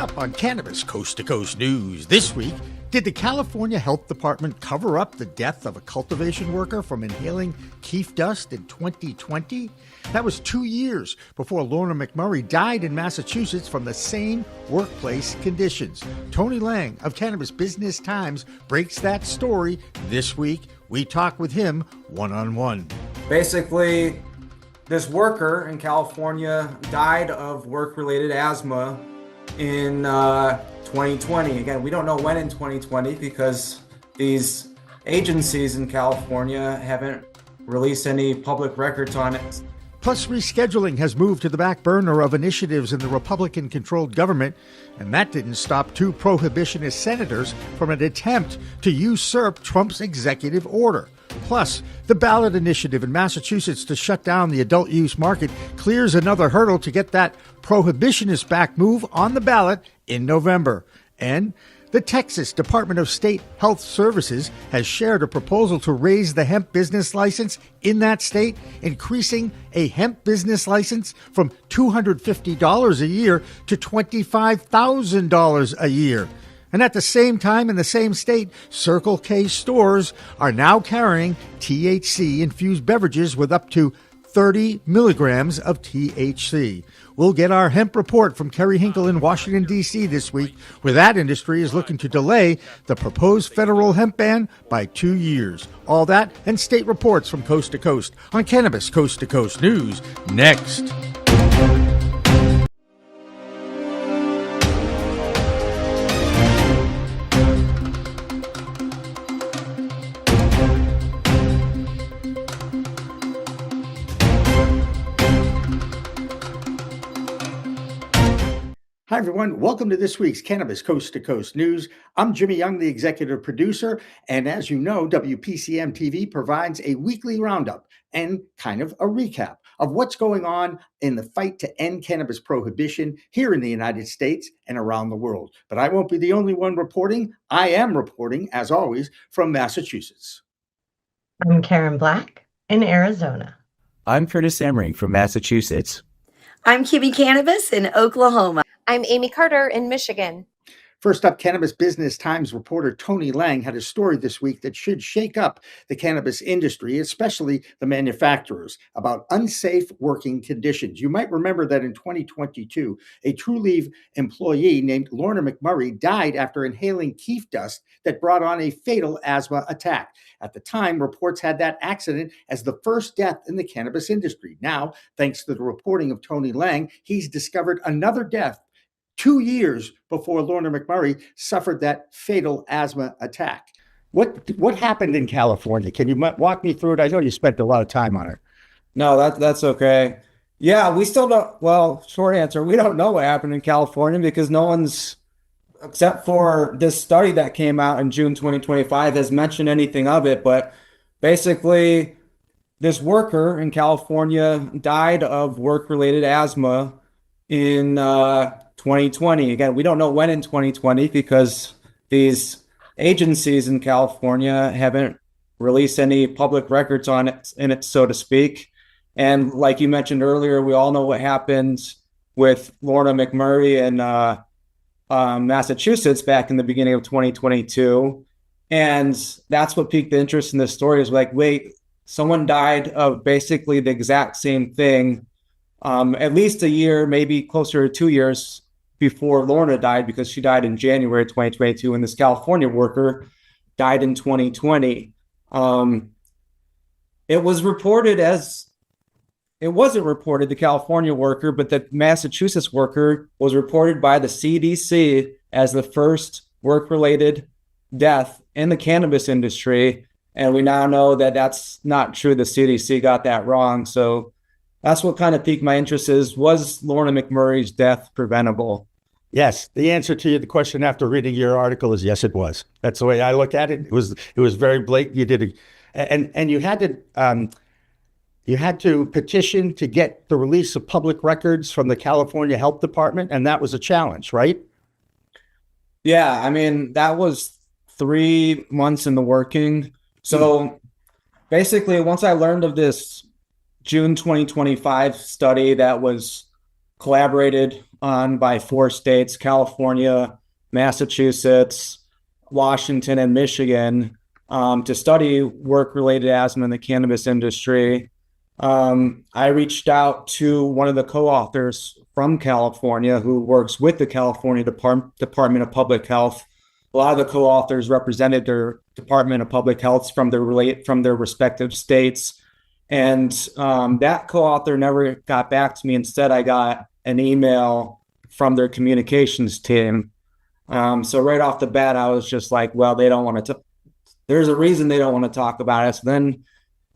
up on Cannabis Coast to Coast News. This week, did the California Health Department cover up the death of a cultivation worker from inhaling keef dust in 2020? That was 2 years before Lorna McMurray died in Massachusetts from the same workplace conditions. Tony Lange of Cannabis Business Times breaks that story this week. We talk with him one-on-one. Basically, this worker in California died of work-related asthma in 2020. Again, we don't know when in 2020 because these agencies in California haven't released any public records on it. Plus, rescheduling has moved to the back burner of initiatives in the Republican-controlled government, and that didn't stop two prohibitionist senators from an attempt to usurp Trump's executive order. Plus, the ballot initiative in Massachusetts to shut down the adult use market clears another hurdle to get that prohibitionist back move on the ballot in November. And the Texas Department of State Health Services has shared a proposal to raise the hemp business license in that state, increasing a hemp business license from $250 a year to $25,000 a year. And at the same time, in the same state, Circle K stores are now carrying THC-infused beverages with up to 30 milligrams of THC. We'll get our hemp report from Kerry Hinkle in Washington, D.C. this week, where that industry is looking to delay the proposed federal hemp ban by 2 years. All that and state reports from coast to coast on Cannabis Coast to Coast News next. Hi, everyone. Welcome to this week's Cannabis Coast to Coast News. I'm Jimmy Young, the executive producer. And as you know, WPCM TV provides a weekly roundup and kind of a recap of what's going on in the fight to end cannabis prohibition here in the United States and around the world. But I won't be the only one reporting. I am reporting, as always, from Massachusetts. I'm Karen Black in Arizona. I'm Curtis Emring from Massachusetts. I'm Kimmy Cannabis in Oklahoma. I'm Amy Carter in Michigan. First up, Cannabis Business Times reporter Tony Lange had a story this week that should shake up the cannabis industry, especially the manufacturers, about unsafe working conditions. You might remember that in 2022, a TruLeaf employee named Lorna McMurray died after inhaling keef dust that brought on a fatal asthma attack. At the time, reports had that accident as the first death in the cannabis industry. Now, thanks to the reporting of Tony Lange, he's discovered another death 2 years before Lorna McMurray suffered that fatal asthma attack. What happened in California? Can you walk me through it? I know you spent a lot of time on it. No, that's okay. Yeah, we still don't. Well, short answer, we don't know what happened in California because no one's, except for this study that came out in June 2025, has mentioned anything of it. But basically, this worker in California died of work-related asthma in 2020. Again, we don't know when in 2020 because these agencies in California haven't released any public records on it, so to speak. And like you mentioned earlier, we all know what happened with Lorna McMurray in Massachusetts back in the beginning of 2022. And that's what piqued the interest in this story, is like, wait, someone died of basically the exact same thing, at least a year, maybe closer to 2 years before Lorna died, because she died in January 2022, and this California worker died in 2020. It was reported as, it wasn't reported, the California worker, but the Massachusetts worker was reported by the CDC as the first work-related death in the cannabis industry. And we now know that that's not true. The CDC got that wrong. So that's what kind of piqued my interest is, was Lorna McMurray's death preventable? Yes. The answer to the question after reading your article is yes, it was. That's the way I look at it. It was very blatant. You did and you had to petition to get the release of public records from the California Health Department, and that was a challenge, right? Yeah, I mean, that was 3 months in the working. So basically, once I learned of this June 2025 study that was collaborated on by 4 states, California, Massachusetts, Washington, and Michigan, to study work-related asthma in the cannabis industry. I reached out to one of the co-authors from California who works with the California Department of Public Health. A lot of the co-authors represented their Department of Public Health from their respective states. And that co-author never got back to me. Instead, I got an email from their communications team. So right off the bat, I was just like, well, they don't want to, there's a reason they don't want to talk about it. So then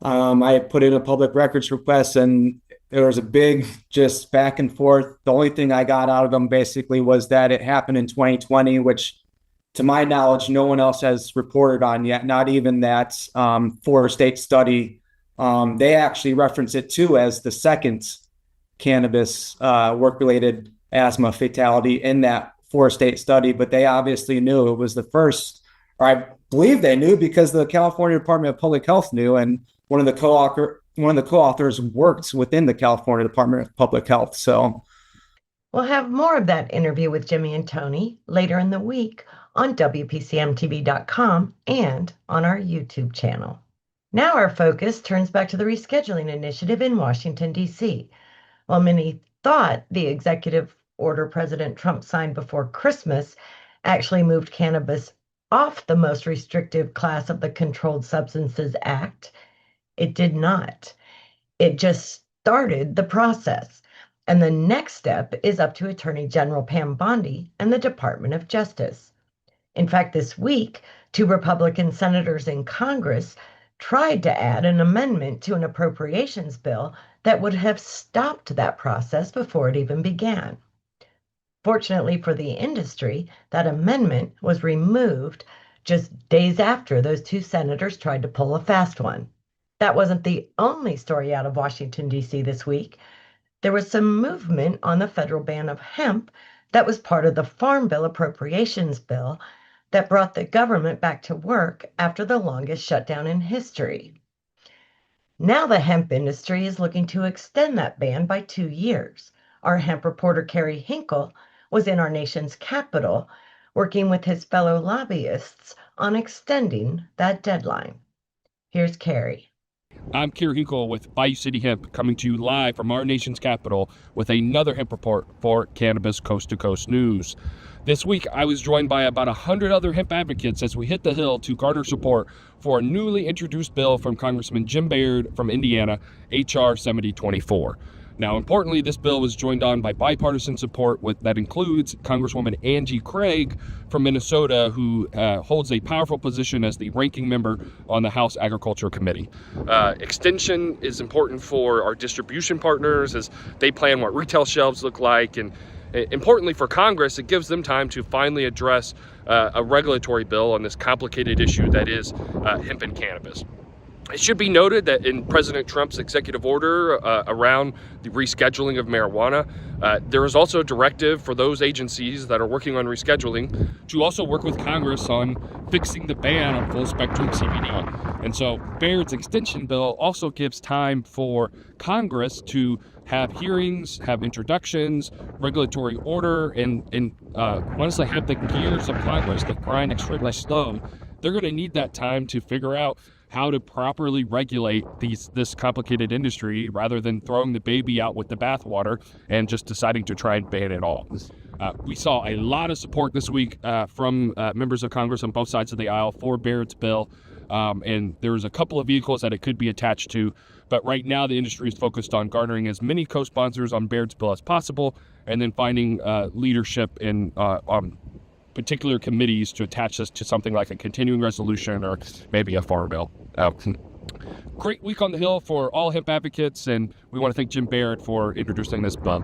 I put in a public records request, and there was a big just back and forth. The only thing I got out of them basically was that it happened in 2020, which to my knowledge, no one else has reported on yet, not even that 4-state study. They actually reference it too as the second cannabis work-related asthma fatality in that 4-state study, but they obviously knew it was the first, or I believe they knew because the California Department of Public Health knew, and one of the co-authors worked within the California Department of Public Health. So we'll have more of that interview with Jimmy and Tony later in the week on WPCMTV.com and on our YouTube channel. Now our focus turns back to the rescheduling initiative in Washington, D.C. While many thought the executive order President Trump signed before Christmas actually moved cannabis off the most restrictive class of the Controlled Substances Act, it did not. It just started the process. And the next step is up to Attorney General Pam Bondi and the Department of Justice. In fact, this week, 2 Republican senators in Congress tried to add an amendment to an appropriations bill that would have stopped that process before it even began. Fortunately for the industry, that amendment was removed just days after those 2 senators tried to pull a fast one. That wasn't the only story out of Washington, D.C. this week. There was some movement on the federal ban of hemp that was part of the Farm Bill appropriations bill that brought the government back to work after the longest shutdown in history. Now the hemp industry is looking to extend that ban by 2 years. Our hemp reporter Kerry Hinkle was in our nation's capital working with his fellow lobbyists on extending that deadline. Here's Kerry. I'm Kerry Hinkle with Bayou City Hemp, coming to you live from our nation's capital with another hemp report for Cannabis Coast to Coast News. This week, I was joined by about 100 other hemp advocates as we hit the hill to garner support for a newly introduced bill from Congressman Jim Baird from Indiana, H.R. 7024. Now, importantly, this bill was joined on by bipartisan support that includes Congresswoman Angie Craig from Minnesota, who holds a powerful position as the ranking member on the House Agriculture Committee. Extension is important for our distribution partners as they plan what retail shelves look like, and importantly for Congress, it gives them time to finally address a regulatory bill on this complicated issue that is hemp and cannabis. It should be noted that in President Trump's executive order around the rescheduling of marijuana, there is also a directive for those agencies that are working on rescheduling to also work with Congress on fixing the ban on full-spectrum CBD. And so Baird's extension bill also gives time for Congress to have hearings, have introductions, regulatory order, and once they have the gears of Congress that grind extremely slow, they're going to need that time to figure out how to properly regulate this complicated industry rather than throwing the baby out with the bathwater and just deciding to try and ban it all. We saw a lot of support this week from members of Congress on both sides of the aisle for Baird's bill, and there's a couple of vehicles that it could be attached to, but right now the industry is focused on garnering as many co-sponsors on Baird's bill as possible and then finding leadership in on particular committees to attach this to something like a continuing resolution or maybe a farm bill. Great week on the Hill for all hemp advocates, and we want to thank Jim Baird for introducing this bill.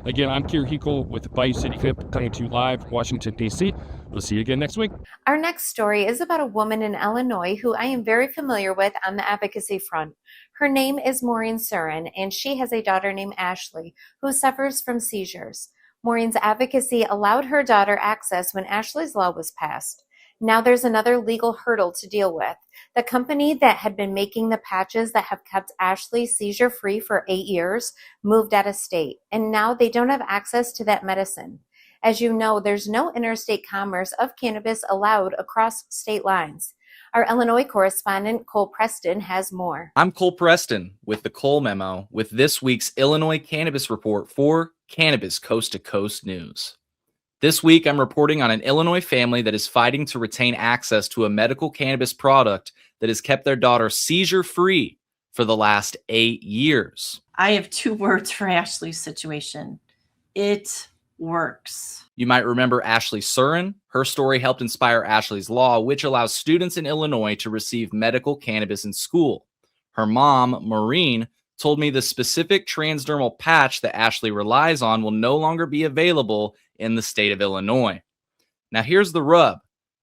Again, I'm Kerry Hinkle with Bayou City Hemp, coming to you live from Washington, D.C. We'll see you again next week. Our next story is about a woman in Illinois who I am very familiar with on the advocacy front. Her name is Maureen Surin, and she has a daughter named Ashley who suffers from seizures. Maureen's advocacy allowed her daughter access when Ashley's law was passed. Now there's another legal hurdle to deal with. The company that had been making the patches that have kept Ashley seizure-free for 8 years moved out of state, and now they don't have access to that medicine. As you know, there's no interstate commerce of cannabis allowed across state lines. Our Illinois correspondent, Cole Preston, has more. I'm Cole Preston with the Cole Memo with this week's Illinois Cannabis Report for Cannabis Coast to Coast News. This week, I'm reporting on an Illinois family that is fighting to retain access to a medical cannabis product that has kept their daughter seizure-free for the last 8 years. I have 2 words for Ashley's situation. It works. You might remember Ashley Surin. Her story helped inspire Ashley's Law, which allows students in Illinois to receive medical cannabis in school. Her mom, Maureen, told me the specific transdermal patch that Ashley relies on will no longer be available in the state of Illinois. Now here's the rub.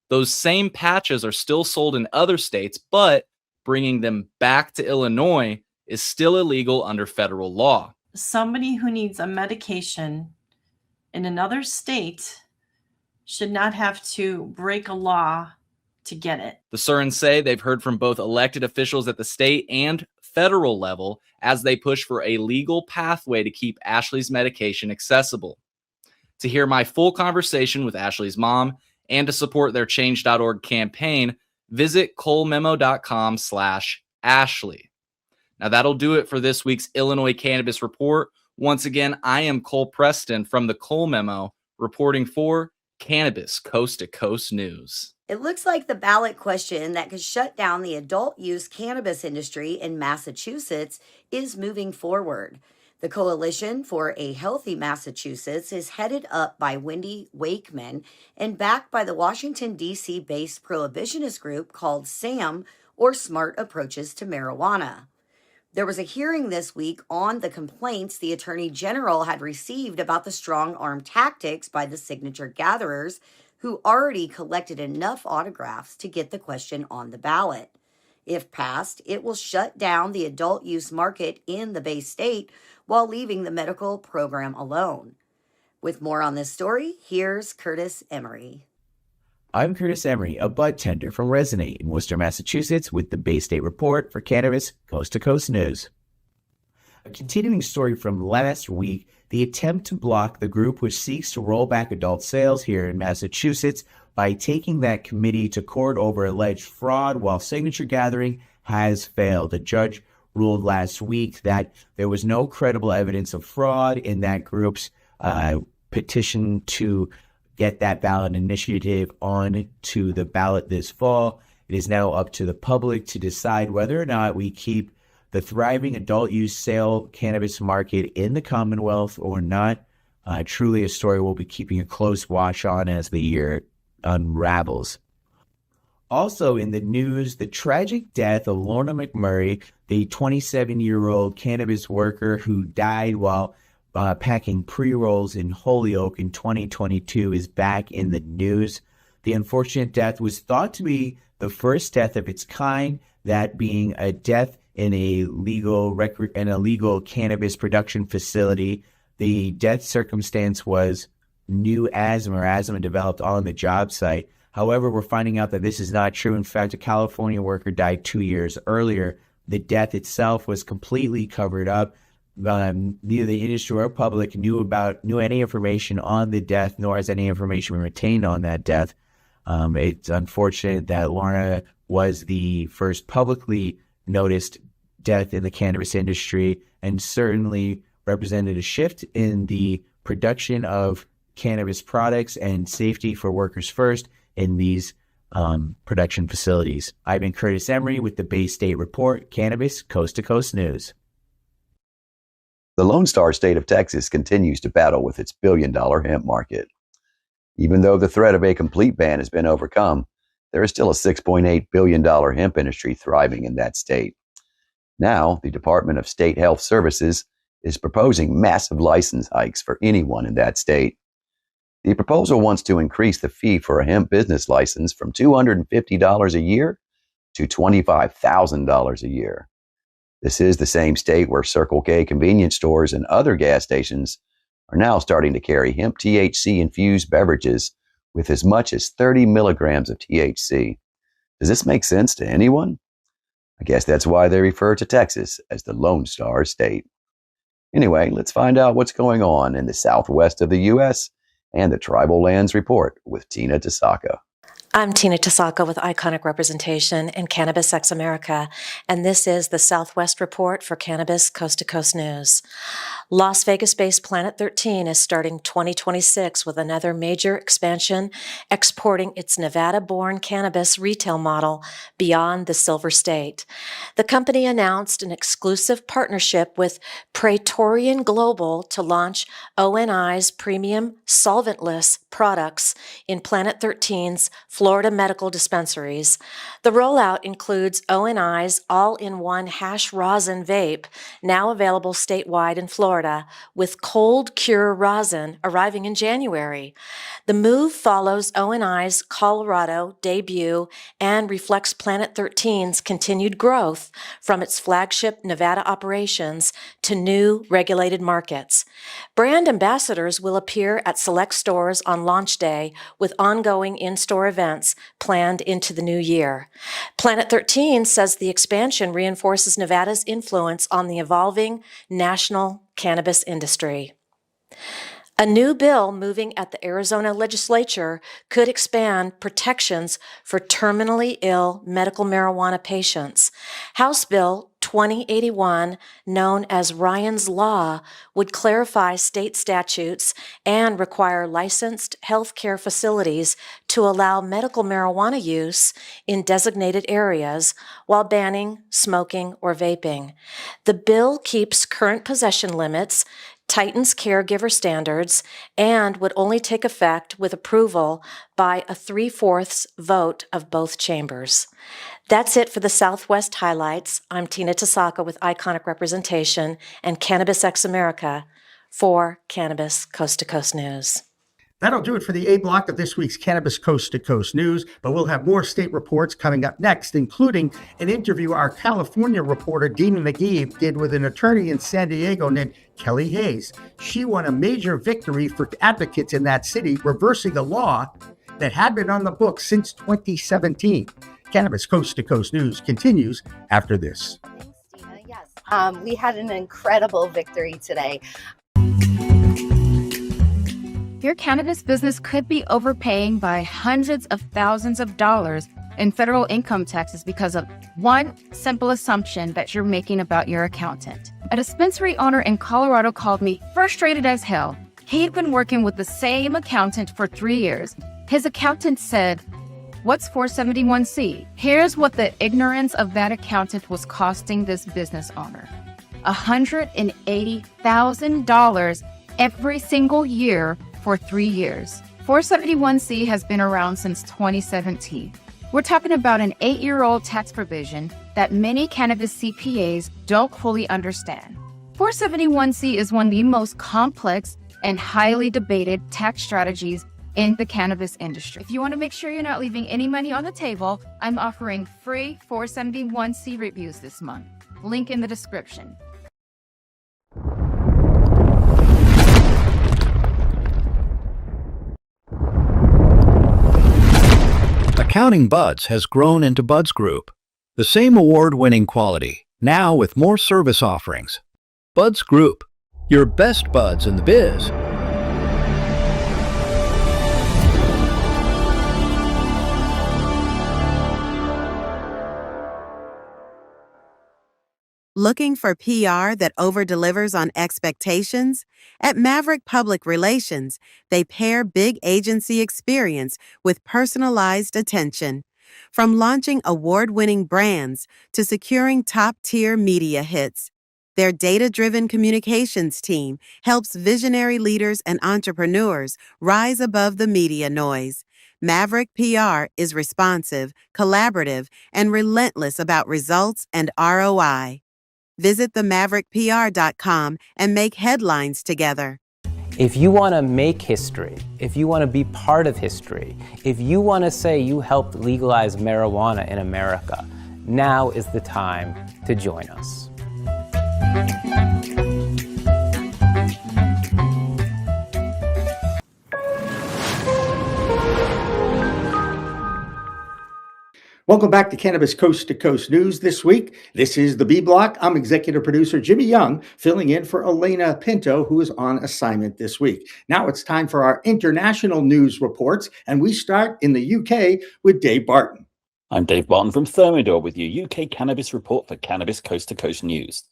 Those same patches are still sold in other states, but bringing them back to Illinois is still illegal under federal law. Somebody who needs a medication in another state should not have to break a law to get it. The Surins say they've heard from both elected officials at the state and federal level as they push for a legal pathway to keep Ashley's medication accessible. To hear my full conversation with Ashley's mom and to support their change.org campaign, visit colememo.com/Ashley. Now that'll do it for this week's Illinois Cannabis Report. Once again, I am Cole Preston from the Cole Memo, reporting for Cannabis Coast to Coast News. It looks like the ballot question that could shut down the adult use cannabis industry in Massachusetts is moving forward. The Coalition for a Healthy Massachusetts is headed up by Wendy Wakeman and backed by the Washington, D.C.-based prohibitionist group called SAM, or Smart Approaches to Marijuana. There was a hearing this week on the complaints the Attorney General had received about the strong-arm tactics by the signature gatherers who already collected enough autographs to get the question on the ballot. If passed, it will shut down the adult use market in the Bay State while leaving the medical program alone. With more on this story, here's Curtis Emery. I'm Curtis Emery, a bud tender from Resonate in Worcester, Massachusetts, with the Bay State Report for Cannabis Coast to Coast News. A continuing story from last week, the attempt to block the group which seeks to roll back adult sales here in Massachusetts by taking that committee to court over alleged fraud while signature gathering has failed. A judge ruled last week that there was no credible evidence of fraud in that group's petition to get that ballot initiative on to the ballot this fall. It is now up to the public to decide whether or not we keep the thriving adult use sale cannabis market in the Commonwealth or not. Truly a story we'll be keeping a close watch on as the year unravels. Also in the news, the tragic death of Lorna McMurray, the 27-year-old cannabis worker who died while packing pre-rolls in Holyoke in 2022, is back in the news. The unfortunate death was thought to be the first death of its kind, that being a death in a legal cannabis production facility. The death circumstance was new asthma developed on the job site. However, we're finding out that this is not true. In fact, a California worker died 2 years earlier. The death itself was completely covered up. Neither the industry or public knew any information on the death, nor has any information been retained on that death. It's unfortunate that Lorna was the first publicly noticed death in the cannabis industry, and certainly represented a shift in the production of cannabis products and safety for workers first in these production facilities. I've been Curtis Emery with the Bay State Report, Cannabis Coast to Coast News. The Lone Star State of Texas continues to battle with its billion-dollar hemp market. Even though the threat of a complete ban has been overcome, there is still a $6.8 billion hemp industry thriving in that state. Now, the Department of State Health Services is proposing massive license hikes for anyone in that state. The proposal wants to increase the fee for a hemp business license from $250 a year to $25,000 a year. This is the same state where Circle K convenience stores and other gas stations are now starting to carry hemp THC-infused beverages with as much as 30 milligrams of THC. Does this make sense to anyone? I guess that's why they refer to Texas as the Lone Star State. Anyway, let's find out what's going on in the southwest of the U.S. and the Tribal Lands Report with Tina Tasaka. I'm Tina Tasaka with Iconic Representation in Cannabis X America, and this is the Southwest Report for Cannabis Coast to Coast News. Las Vegas-based Planet 13 is starting 2026 with another major expansion, exporting its Nevada-born cannabis retail model beyond the Silver State. The company announced an exclusive partnership with Praetorian Global to launch ONI's premium solventless products in Planet 13's Florida medical dispensaries. The rollout includes ONI's all-in-one hash rosin vape, now available statewide in Florida, with cold cure rosin arriving in January. The move follows ONI's Colorado debut and reflects Planet 13's continued growth from its flagship Nevada operations to new regulated markets. Brand ambassadors will appear at select stores on launch day with ongoing in-store events planned into the new year. Planet 13 says the expansion reinforces Nevada's influence on the evolving national cannabis industry. A new bill moving at the Arizona legislature could expand protections for terminally ill medical marijuana patients. House Bill 2081, known as Ryan's Law, would clarify state statutes and require licensed healthcare facilities to allow medical marijuana use in designated areas while banning smoking or vaping. The bill keeps current possession limits, tightens caregiver standards, and would only take effect with approval by a 3/4 vote of both chambers. That's it for the Southwest highlights. I'm Tina Tasaka with Iconic Representation and Cannabis X America for Cannabis Coast to Coast News. That'll do it for the A block of this week's Cannabis Coast to Coast News, but we'll have more state reports coming up next, including an interview our California reporter Dina McGee did with an attorney in San Diego named Kelly Hayes. She won a major victory for advocates in that city, reversing a law that had been on the books since 2017. Cannabis Coast to Coast News continues after this. Thanks, Dina. Yes, we had an incredible victory today. Your cannabis business could be overpaying by hundreds of thousands of dollars in federal income taxes because of one simple assumption that you're making about your accountant. A dispensary owner in Colorado called me frustrated as hell. He'd been working with the same accountant for 3 years. His accountant said, "What's 471C?" Here's what the ignorance of that accountant was costing this business owner: $180,000 every single year for 3 years. 471C has been around since 2017. We're talking about an 8-year-old tax provision that many cannabis CPAs don't fully understand. 471C is one of the most complex and highly debated tax strategies in the cannabis industry. If you want to make sure you're not leaving any money on the table, I'm offering free 471C reviews this month. Link in the description. Accounting Buds has grown into Buds Group, the same award-winning quality, now with more service offerings. Buds Group, your best buds in the biz. Looking for PR that over-delivers on expectations? At Maverick Public Relations, they pair big agency experience with personalized attention. From launching award-winning brands to securing top-tier media hits, their data-driven communications team helps visionary leaders and entrepreneurs rise above the media noise. Maverick PR is responsive, collaborative, and relentless about results and ROI. Visit themaverickpr.com and make headlines together. If you want to make history, if you want to be part of history, if you want to say you helped legalize marijuana in America, now is the time to join us. Welcome back to Cannabis Coast to Coast News this week. This is the B Block. I'm executive producer Jimmy Young, filling in for Elena Pinto, who is on assignment this week. Now it's time for our international news reports, and we start in the UK with Dave Barton. I'm Dave Barton from Thermidor with your UK Cannabis Report for Cannabis Coast to Coast News.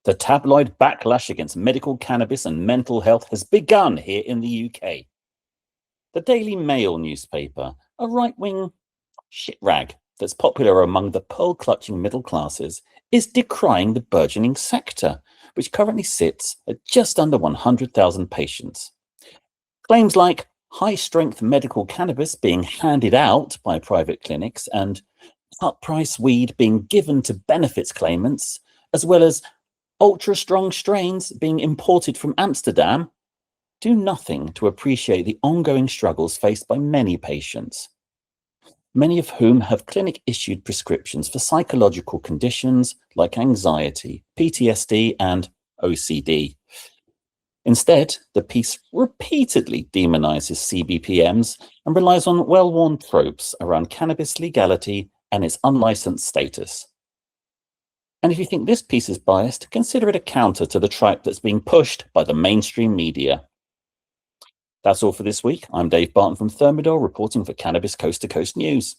The tabloid backlash against medical cannabis and mental health has begun here in the UK. The Daily Mail newspaper, a right-wing shit rag that's popular among the pearl-clutching middle classes, is decrying the burgeoning sector, which currently sits at just under 100,000 patients. Claims like high-strength medical cannabis being handed out by private clinics and cut-price weed being given to benefits claimants, as well as ultra-strong strains being imported from Amsterdam, do nothing to appreciate the ongoing struggles faced by many patients, many of whom have clinic-issued prescriptions for psychological conditions like anxiety, PTSD, and OCD. Instead, the piece repeatedly demonizes CBPMs and relies on well-worn tropes around cannabis legality and its unlicensed status. And if you think this piece is biased, consider it a counter to the tripe that's being pushed by the mainstream media. That's all for this week. I'm Dave Barton from Thermidor, reporting for Cannabis Coast to Coast News.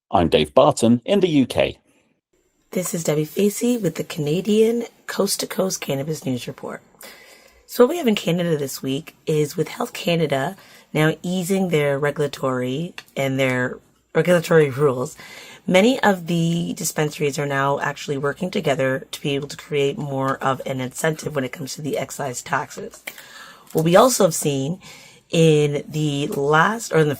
I'm Dave Barton in the UK. This is Debbie Facey with the Canadian Coast to Coast Cannabis News Report. So what we have in Canada this week is with Health Canada now easing their regulatory rules, many of the dispensaries are now actually working together to be able to create more of an incentive when it comes to the excise taxes. What we also have seen in the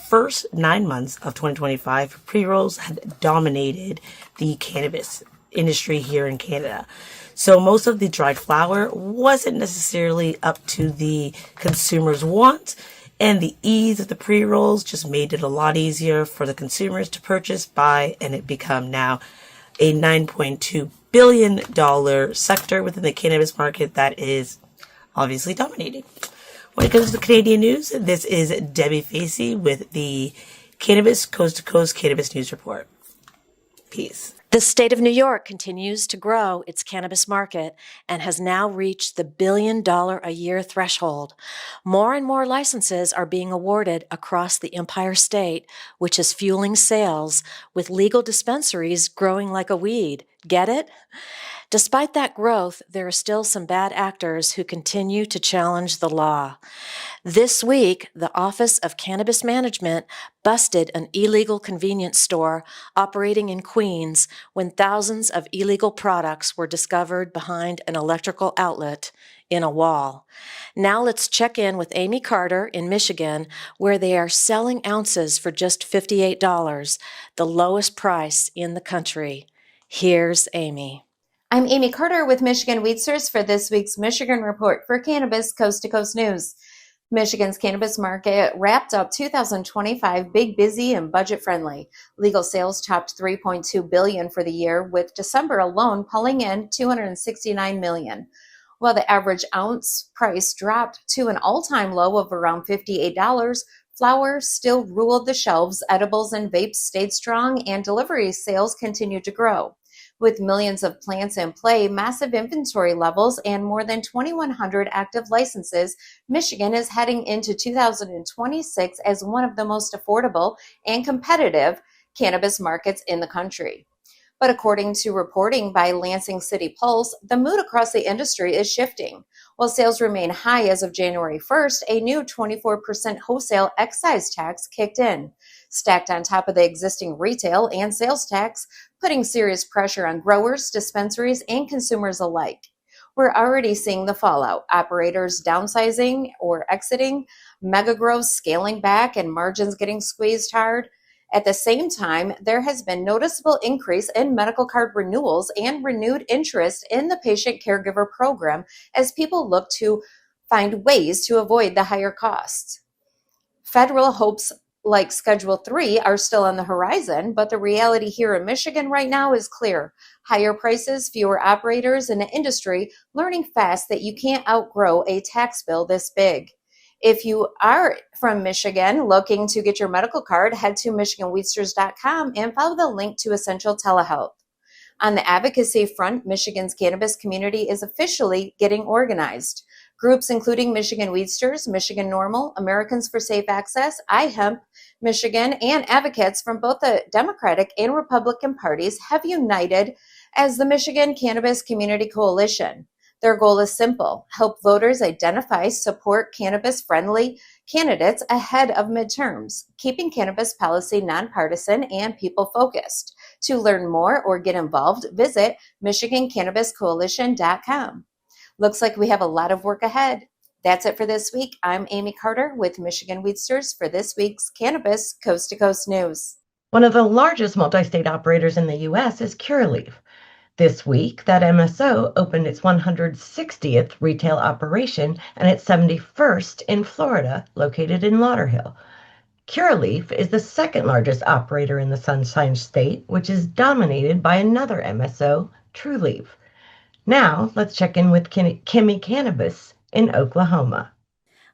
first 9 months of 2025, pre-rolls had dominated the cannabis industry here in Canada. So most of the dried flower wasn't necessarily up to the consumer's want, and the ease of the pre-rolls just made it a lot easier for the consumers to purchase, buy, and it become now a $9.2 billion sector within the cannabis market that is obviously dominating. When it comes to the Canadian news, this is Debbie Facey with the Cannabis Coast to Coast Cannabis News Report. Peace. The state of New York continues to grow its cannabis market and has now reached the $1 billion a year threshold. More and more licenses are being awarded across the Empire State, which is fueling sales, with legal dispensaries growing like a weed. Get it? Despite that growth, there are still some bad actors who continue to challenge the law. This week, the Office of Cannabis Management busted an illegal convenience store operating in Queens when thousands of illegal products were discovered behind an electrical outlet in a wall. Now let's check in with Amy Carter in Michigan, where they are selling ounces for just $58, the lowest price in the country. Here's Amy. I'm Amy Carter with Michigan Weed Source for this week's Michigan Report for Cannabis Coast to Coast News. Michigan's cannabis market wrapped up 2025 big, busy, and budget-friendly. Legal sales topped $3.2 billion for the year, with December alone pulling in $269 million. While the average ounce price dropped to an all-time low of around $58, flower still ruled the shelves, edibles and vapes stayed strong, and delivery sales continued to grow. With millions of plants in play, massive inventory levels, and more than 2,100 active licenses, Michigan is heading into 2026 as one of the most affordable and competitive cannabis markets in the country. But according to reporting by Lansing City Pulse, the mood across the industry is shifting. While sales remain high as of January 1st, a new 24% wholesale excise tax kicked in, stacked on top of the existing retail and sales tax, putting serious pressure on growers, dispensaries, and consumers alike. We're already seeing the fallout, operators downsizing or exiting, mega grows scaling back, and margins getting squeezed hard. At the same time, there has been noticeable increase in medical card renewals and renewed interest in the patient caregiver program as people look to find ways to avoid the higher costs. Federal hopes like Schedule 3 are still on the horizon, but the reality here in Michigan right now is clear. Higher prices, fewer operators, and an industry learning fast that you can't outgrow a tax bill this big. If you are from Michigan looking to get your medical card, head to michiganweedsters.com and follow the link to Essential Telehealth. On the advocacy front, Michigan's cannabis community is officially getting organized. Groups including Michigan Weedsters, Michigan Normal, Americans for Safe Access, iHemp, Michigan, and advocates from both the Democratic and Republican parties have united as the Michigan Cannabis Community Coalition. Their goal is simple: help voters identify, support cannabis-friendly candidates ahead of midterms, keeping cannabis policy nonpartisan and people-focused. To learn more or get involved, visit MichiganCannabisCoalition.com. Looks like we have a lot of work ahead. That's it for this week. I'm Amy Carter with Michigan Weedsters for this week's Cannabis Coast to Coast News. One of the largest multi-state operators in the U.S. is Calif. This week, that MSO opened its 160th retail operation and its 71st in Florida, located in Lauderhill. Curaleaf is the second largest operator in the Sunshine State, which is dominated by another MSO, TrueLeaf. Now, let's check in with Kimmy Cannabis in Oklahoma.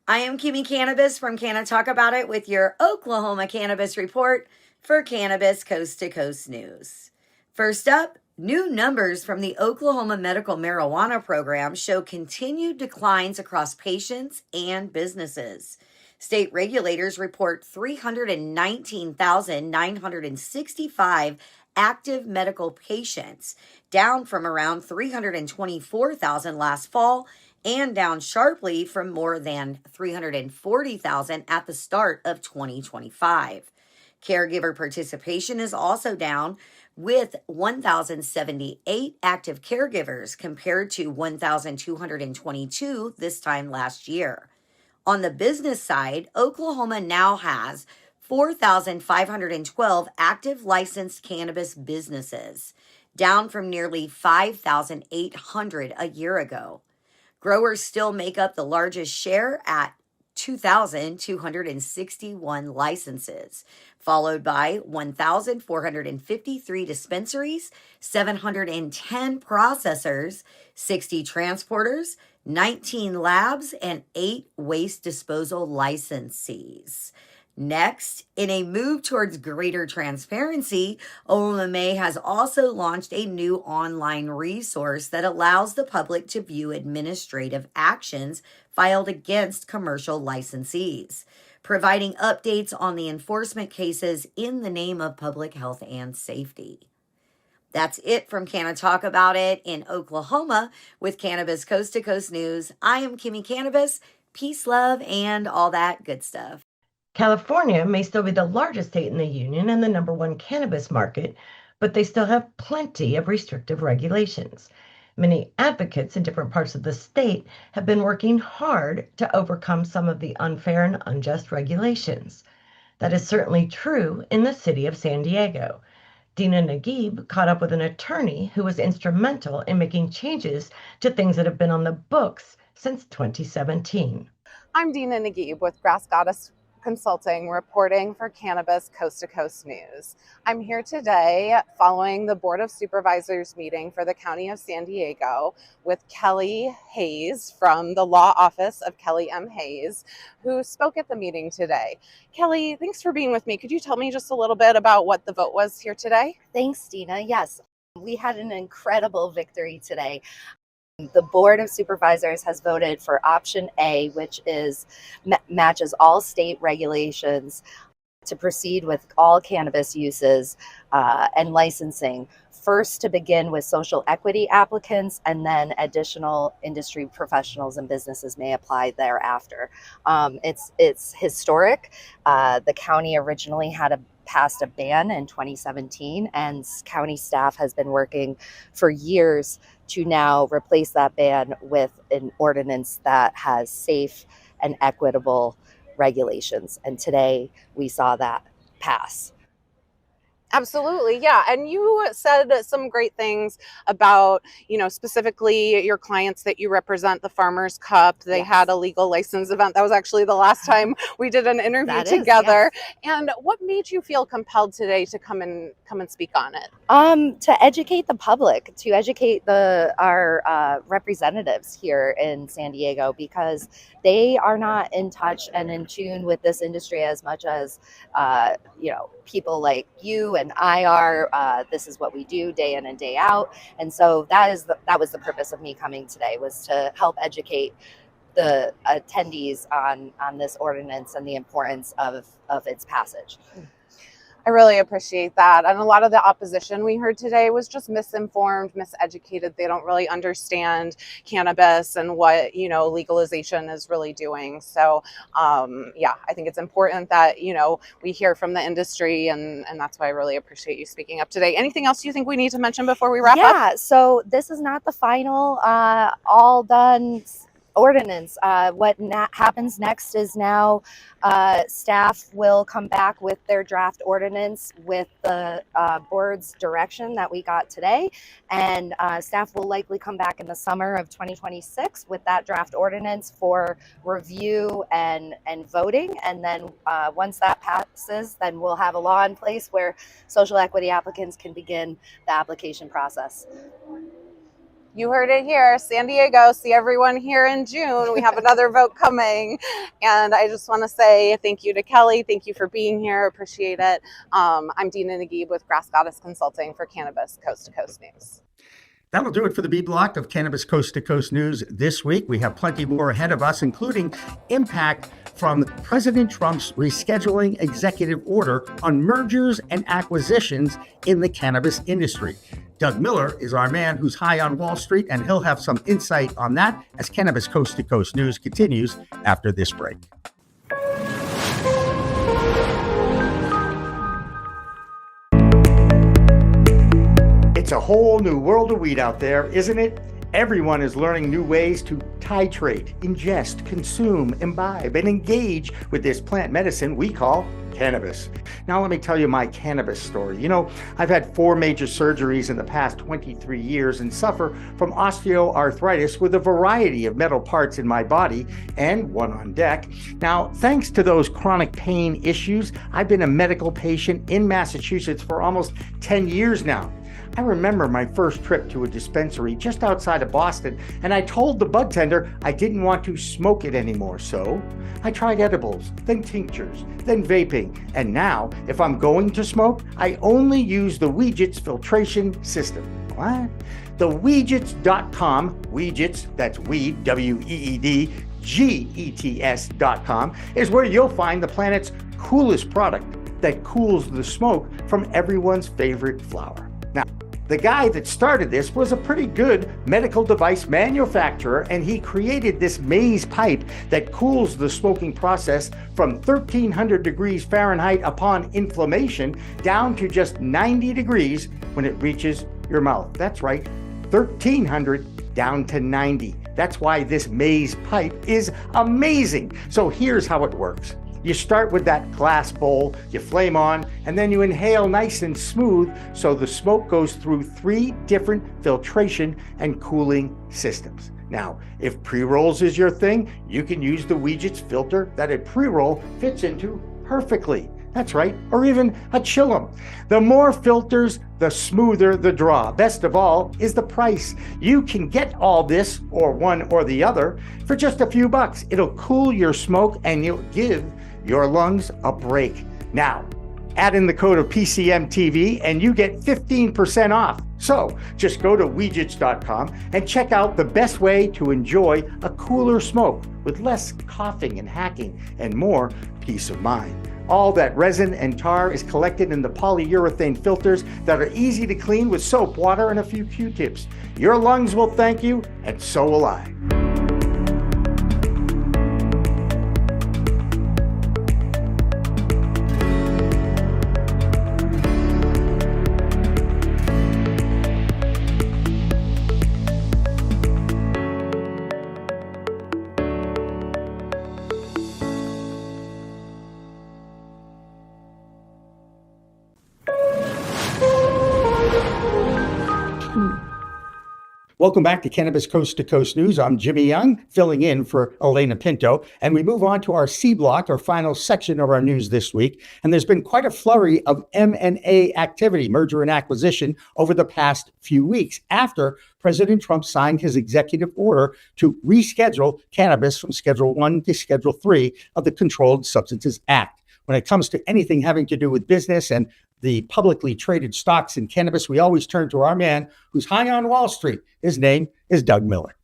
I am Kimmy Cannabis from Can I Talk About It with your Oklahoma Cannabis Report for Cannabis Coast to Coast News. First up, new numbers from the Oklahoma Medical Marijuana Program show continued declines across patients and businesses. State regulators report 319,965 active medical patients, down from around 324,000 last fall and down sharply from more than 340,000 at the start of 2025. Caregiver participation is also down, with 1,078 active caregivers compared to 1,222 this time last year. On the business side, Oklahoma now has 4,512 active licensed cannabis businesses, down from nearly 5,800 a year ago. Growers still make up the largest share at 2,261 licenses, followed by 1,453 dispensaries, 710 processors, 60 transporters, 19 labs, and 8 waste disposal licensees. Next, in a move towards greater transparency, OMA has also launched a new online resource that allows the public to view administrative actions filed against commercial licensees, providing updates on the enforcement cases in the name of public health and safety. That's it from Can I Talk About It in Oklahoma with Cannabis Coast to Coast News. I am Kimmy Cannabis. Peace, love, and all that good stuff. California may still be the largest state in the union and the number one cannabis market, but they still have plenty of restrictive regulations. Many advocates in different parts of the state have been working hard to overcome some of the unfair and unjust regulations. That is certainly true in the city of San Diego. Dina Naguib caught up with an attorney who was instrumental in making changes to things that have been on the books since 2017. I'm Dina Naguib with Grass Goddess Consulting, reporting for Cannabis Coast to Coast News. I'm here today following the Board of Supervisors meeting for the County of San Diego with Kelly Hayes from the Law Office of Kelly M. Hayes, who spoke at the meeting today. Kelly, thanks for being with me. Could you tell me just a little bit about what the vote was here today? Thanks, Dina. Yes, we had an incredible victory today. The Board of Supervisors has voted for option A, which is matches all state regulations to proceed with all cannabis uses and licensing. First, to begin with social equity applicants, and then additional industry professionals and businesses may apply thereafter. It's historic. The county originally had passed a ban in 2017, and county staff has been working for years to now replace that ban with an ordinance that has safe and equitable regulations. And today we saw that pass. Absolutely. Yeah. And you said some great things about, specifically your clients that you represent, the Farmers Cup. They had a legal license event. That was actually the last time we did an interview together. And what made you feel compelled today to come and speak on it? To educate the public, to educate our representatives here in San Diego, because they are not in touch and in tune with this industry as much as people like you and I are. This is what we do day in and day out, and so that was the purpose of me coming today, was to help educate the attendees on this ordinance and the importance of its passage. I really appreciate that. And a lot of the opposition we heard today was just misinformed, miseducated. They don't really understand cannabis and what, legalization is really doing. So, I think it's important that, we hear from the industry, and that's why I really appreciate you speaking up today. Anything else you think we need to mention before we wrap up? Yeah, so this is not the final, all done ordinance. What happens next is now staff will come back with their draft ordinance with the board's direction that we got today, and staff will likely come back in the summer of 2026 with that draft ordinance for review and voting. And then once that passes, then we'll have a law in place where social equity applicants can begin the application process. You heard it here, San Diego. See everyone here in June. We have another vote coming. And I just want to say thank you to Kelly. Thank you for being here. Appreciate it. I'm Dina Naguib with Grass Goddess Consulting for Cannabis Coast to Coast News. That'll do it for the B block of Cannabis Coast to Coast News this week. We have plenty more ahead of us, including impact from President Trump's rescheduling executive order on mergers and acquisitions in the cannabis industry. Doug Miller is our man who's high on Wall Street, and he'll have some insight on that as Cannabis Coast to Coast News continues after this break. It's a whole new world of weed out there, isn't it? Everyone is learning new ways to titrate, ingest, consume, imbibe, and engage with this plant medicine we call cannabis. Now let me tell you my cannabis story. I've had 4 major surgeries in the past 23 years and suffer from osteoarthritis with a variety of metal parts in my body and one on deck. Now, thanks to those chronic pain issues, I've been a medical patient in Massachusetts for almost 10 years now. I remember my first trip to a dispensary just outside of Boston, and I told the bud tender I didn't want to smoke it anymore. So I tried edibles, then tinctures, then vaping, and now if I'm going to smoke, I only use the Weegits filtration system. What? The Weegits.com, Weegits, that's weed, W-E-E-D, G-E-T-S.com, is where you'll find the planet's coolest product that cools the smoke from everyone's favorite flower. Now, the guy that started this was a pretty good medical device manufacturer, and he created this maze pipe that cools the smoking process from 1300 degrees Fahrenheit upon inflammation down to just 90 degrees when it reaches your mouth. That's right, 1300 down to 90. That's why this maze pipe is amazing. So here's how it works. You start with that glass bowl, you flame on, and then you inhale nice and smooth so the smoke goes through 3 different filtration and cooling systems. Now, if pre-rolls is your thing, you can use the Weegits filter that a pre-roll fits into perfectly. That's right, or even a chillum. The more filters, the smoother the draw. Best of all is the price. You can get all this, or one or the other, for just a few bucks. It'll cool your smoke and you'll give your lungs a break. Now, add in the code of PCMTV and you get 15% off. So just go to Weegits.com and check out the best way to enjoy a cooler smoke with less coughing and hacking and more peace of mind. All that resin and tar is collected in the polyurethane filters that are easy to clean with soap, water, and a few Q-tips. Your lungs will thank you, and so will I. Welcome back to Cannabis Coast to Coast News. I'm Jimmy Young, filling in for Elena Pinto. And we move on to our C block, our final section of our news this week. And there's been quite a flurry of M&A activity, merger and acquisition, over the past few weeks after President Trump signed his executive order to reschedule cannabis from Schedule 1 to Schedule 3 of the Controlled Substances Act. When it comes to anything having to do with business and the publicly traded stocks in cannabis, we always turn to our man who's high on Wall Street. His name is Doug Miller.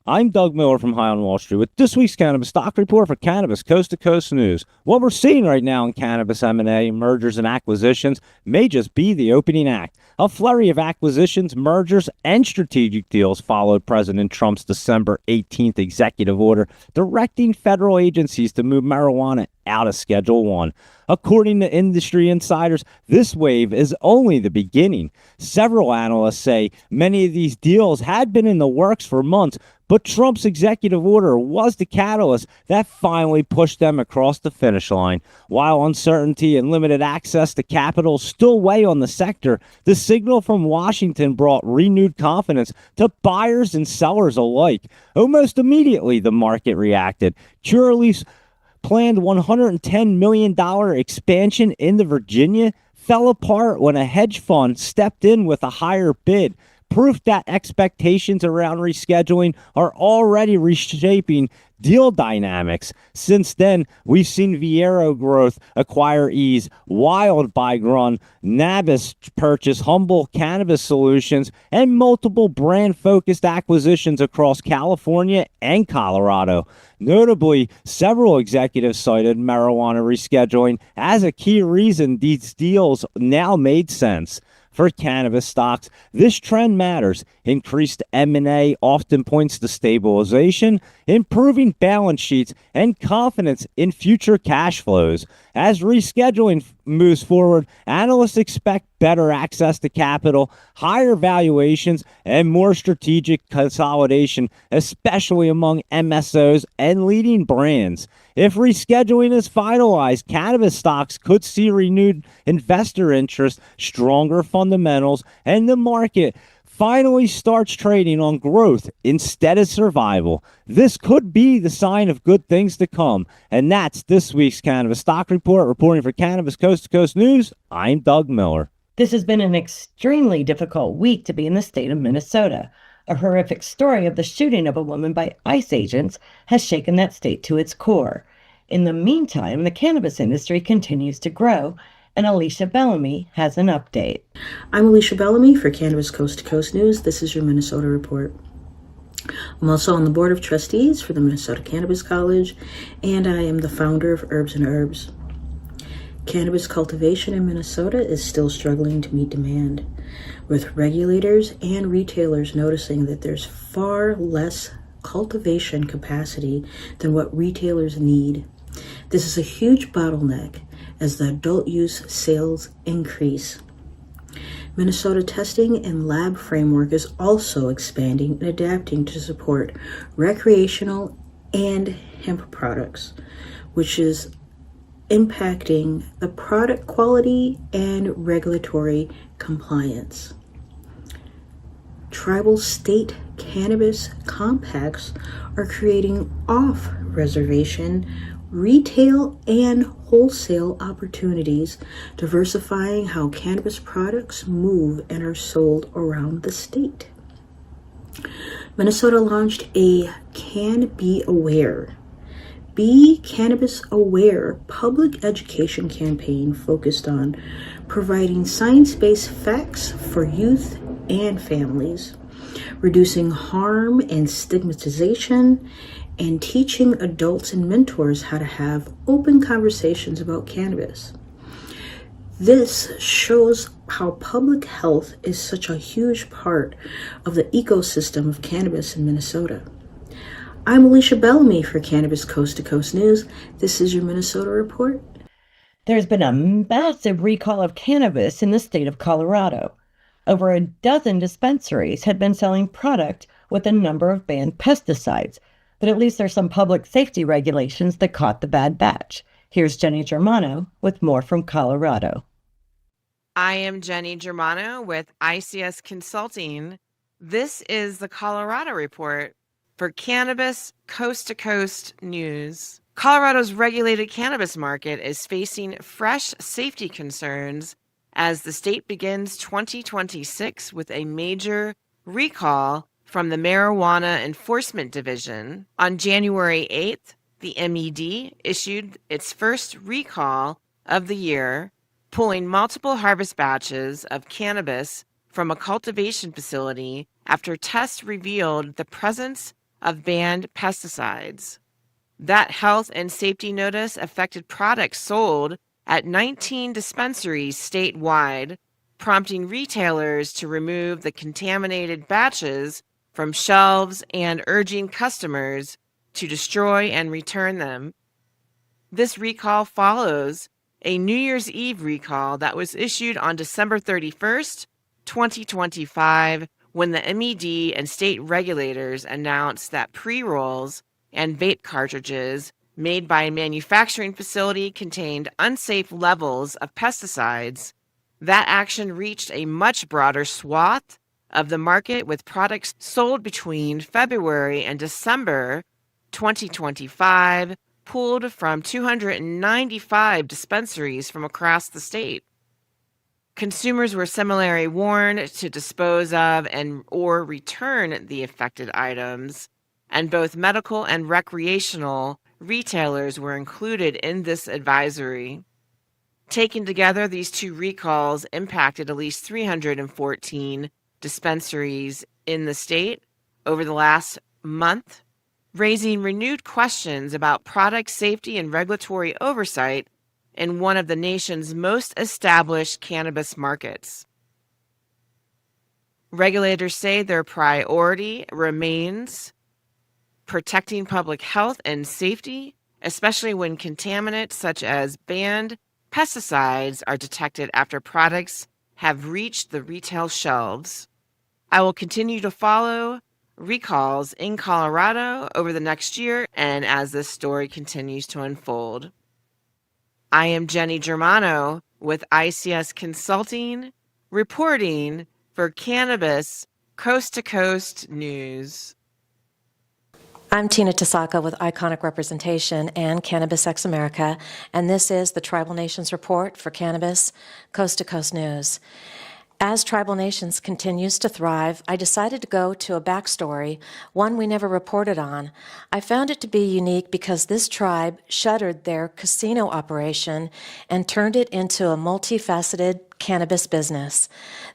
I'm Doug Miller from High on Wall Street with this week's Cannabis Stock Report for Cannabis Coast to Coast News. What we're seeing right now in cannabis M&A, mergers and acquisitions, may just be the opening act. A flurry of acquisitions, mergers, and strategic deals followed President Trump's December 18th executive order directing federal agencies to move marijuana out of Schedule 1. According to industry insiders, this wave is only the beginning. Several analysts say many of these deals had been in the works for months, but Trump's executive order was the catalyst that finally pushed them across the finish line. While uncertainty and limited access to capital still weigh on the sector, the signal from Washington brought renewed confidence to buyers and sellers alike. Almost immediately, the market reacted. Curaleaf's planned $110 million expansion into Virginia fell apart when a hedge fund stepped in with a higher bid. Proof that expectations around rescheduling are already reshaping deal dynamics. Since then, we've seen Viero Growth acquire Ease, Wild buy Grun, Nabis purchase Humble Cannabis Solutions, and multiple brand-focused acquisitions across California and Colorado. Notably, several executives cited marijuana rescheduling as a key reason these deals now made sense. For cannabis stocks, this trend matters. Increased M&A often points to stabilization, improving balance sheets, and confidence in future cash flows. As rescheduling moves forward, analysts expect better access to capital, higher valuations, and more strategic consolidation, especially among MSOs and leading brands. If rescheduling is finalized, cannabis stocks could see renewed investor interest, stronger fundamentals, and the market finally starts trading on growth instead of survival. This could be the sign of good things to come. And that's this week's Cannabis Stock Report. Reporting for Cannabis Coast to Coast News, I'm Doug Miller. This has been an extremely difficult week to be in the state of Minnesota. A horrific story of the shooting of a woman by ICE agents has shaken that state to its core. In the meantime, the cannabis industry continues to grow, and Alicia Bellamy has an update. I'm Alicia Bellamy for Cannabis Coast to Coast News. This is your Minnesota report. I'm also on the board of trustees for the Minnesota Cannabis College, and I am the founder of Herbs and Herbs. Cannabis cultivation in Minnesota is still struggling to meet demand, with regulators and retailers noticing that there's far less cultivation capacity than what retailers need. This is a huge bottleneck as the adult use sales increase. Minnesota testing and lab framework is also expanding and adapting to support recreational and hemp products, which is impacting the product quality and regulatory compliance. Tribal state cannabis compacts are creating off-reservation retail and wholesale opportunities, diversifying how cannabis products move and are sold around the state. Minnesota launched a Can Be Aware, Be Cannabis Aware public education campaign focused on providing science-based facts for youth and families, reducing harm and stigmatization, and teaching adults and mentors how to have open conversations about cannabis. This shows how public health is such a huge part of the ecosystem of cannabis in Minnesota. I'm Alicia Bellamy for Cannabis Coast to Coast News. This is your Minnesota report. There's been a massive recall of cannabis in the state of Colorado. Over a dozen dispensaries had been selling product with a number of banned pesticides, but at least there's some public safety regulations that caught the bad batch. Here's Jenny Germano with more from Colorado. I am Jenny Germano with ICS Consulting. This is the Colorado report for Cannabis Coast to Coast News. Colorado's regulated cannabis market is facing fresh safety concerns as the state begins 2026 with a major recall from the Marijuana Enforcement Division. On January 8th, the MED issued its first recall of the year, pulling multiple harvest batches of cannabis from a cultivation facility after tests revealed the presence of banned pesticides. That health and safety notice affected products sold at 19 dispensaries statewide, prompting retailers to remove the contaminated batches from shelves and urging customers to destroy and return them. This recall follows a New Year's Eve recall that was issued on December 31st, 2025, when the MED and state regulators announced that pre-rolls and vape cartridges made by a manufacturing facility contained unsafe levels of pesticides. That action reached a much broader swath of the market, with products sold between February and December 2025 pulled from 295 dispensaries from across the state. Consumers were similarly warned to dispose of or return the affected items, and both medical and recreational retailers were included in this advisory. Taken together, these two recalls impacted at least 314 dispensaries in the state over the last month, raising renewed questions about product safety and regulatory oversight in one of the nation's most established cannabis markets. Regulators say their priority remains protecting public health and safety, especially when contaminants such as banned pesticides are detected after products have reached the retail shelves. I will continue to follow recalls in Colorado over the next year and as this story continues to unfold. I am Jenny Germano with ICS Consulting, reporting for Cannabis Coast to Coast News. I'm Tina Tasaka with Iconic Representation and Cannabis America, and this is the Tribal Nations Report for Cannabis Coast to Coast News. As Tribal Nations continues to thrive, I decided to go to a backstory, one we never reported on. I found it to be unique because this tribe shuttered their casino operation and turned it into a multifaceted cannabis business.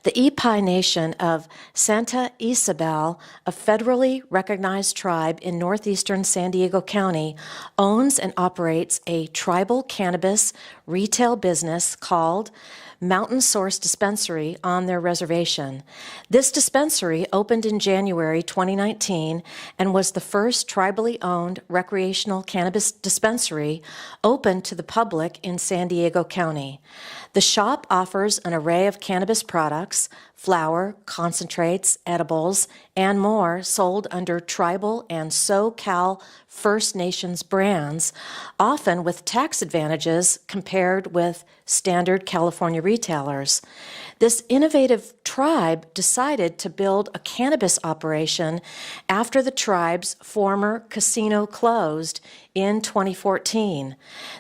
The Ipai Nation of Santa Isabel, a federally recognized tribe in northeastern San Diego County, owns and operates a tribal cannabis retail business called Mountain Source Dispensary on their reservation. This dispensary opened in January 2019 and was the first tribally owned recreational cannabis dispensary open to the public in San Diego County. The shop offers an array of cannabis products, flower, concentrates, edibles, and more sold under tribal and SoCal First Nations brands, often with tax advantages compared with standard California retailers. This innovative tribe decided to build a cannabis operation after the tribe's former casino closed in 2014.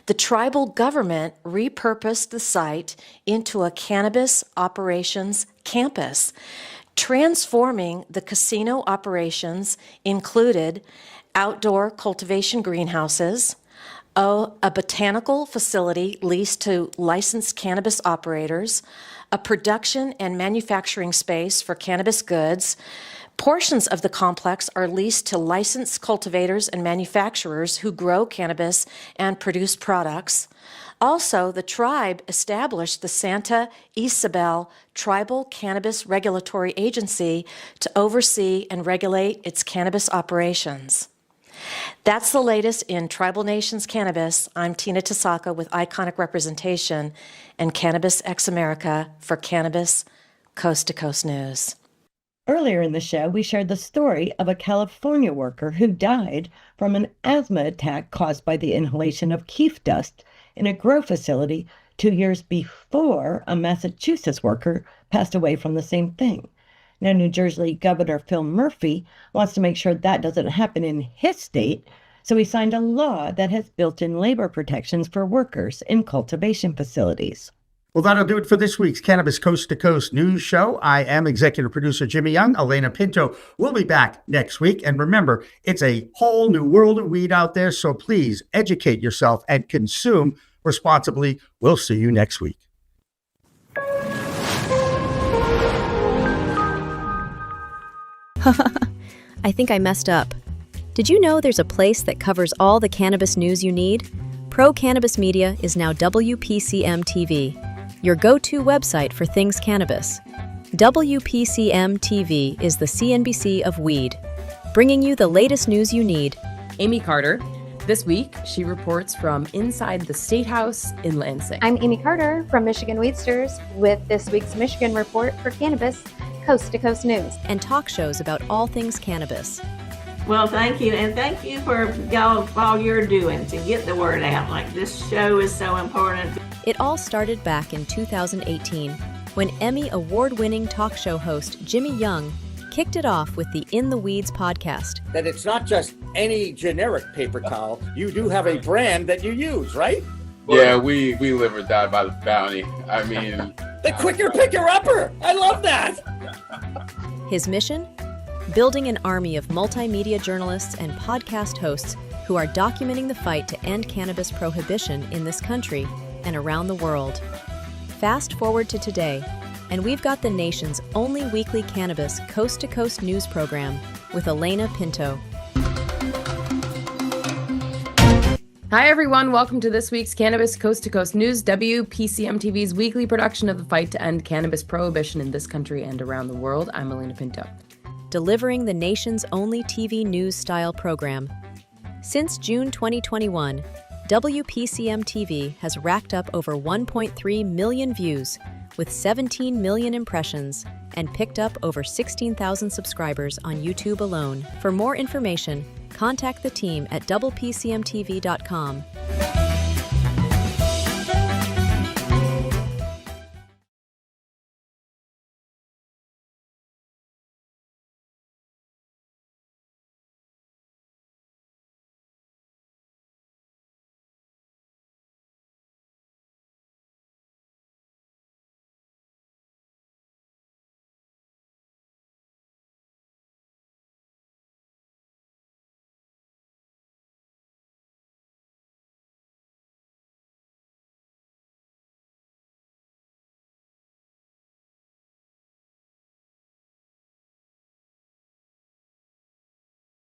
The tribal government repurposed the site into a cannabis operations campus. Transforming the casino operations included outdoor cultivation greenhouses, a botanical facility leased to licensed cannabis operators, a production and manufacturing space for cannabis goods. Portions of the complex are leased to licensed cultivators and manufacturers who grow cannabis and produce products. Also, the tribe established the Santa Isabel Tribal Cannabis Regulatory Agency to oversee and regulate its cannabis operations. That's the latest in Tribal Nations Cannabis. I'm Tina Tasaka with Iconic Representation and Cannabis America for Cannabis Coast to Coast News. Earlier in the show, we shared the story of a California worker who died from an asthma attack caused by the inhalation of keef dust in a grow facility 2 years before a Massachusetts worker passed away from the same thing. Now, New Jersey Governor Phil Murphy wants to make sure that doesn't happen in his state, so he signed a law that has built-in labor protections for workers in cultivation facilities. Well, that'll do it for this week's Cannabis Coast to Coast News Show. I am executive producer Jimmy Young. Elena Pinto will be back next week. And remember, it's a whole new world of weed out there, so please educate yourself and consume responsibly. We'll see you next week. I think I messed up. Did you know there's a place that covers all the cannabis news you need? Pro Cannabis Media is now WPCM TV, your go-to website for things cannabis. WPCM TV is the CNBC of weed, bringing you the latest news you need. Amy Carter. This week, she reports from inside the State House in Lansing. I'm Amy Carter from Michigan Weedsters with this week's Michigan Report for Cannabis Coast to Coast News. And talk shows about all things cannabis. Well, thank you. And thank you for all you're doing to get the word out. Like, this show is so important. It all started back in 2018 when Emmy award-winning talk show host Jimmy Young kicked it off with the In the Weeds podcast. That it's not just any generic paper towel. You do have a brand that you use, right? Yeah, we live or die by the bounty. I mean... The quicker picker-upper! I love that! His mission? Building an army of multimedia journalists and podcast hosts who are documenting the fight to end cannabis prohibition in this country and around the world. Fast forward to today, and we've got the nation's only weekly cannabis coast-to-coast news program with Elena Pinto. Hi, everyone. Welcome to this week's Cannabis Coast to Coast News, WPCM TV's weekly production of the fight to end cannabis prohibition in this country and around the world. I'm Elena Pinto. Delivering the nation's only TV news-style program. Since June 2021, WPCM TV has racked up over 1.3 million views with 17 million impressions and picked up over 16,000 subscribers on YouTube alone. For more information, contact the team at WPCMTV.com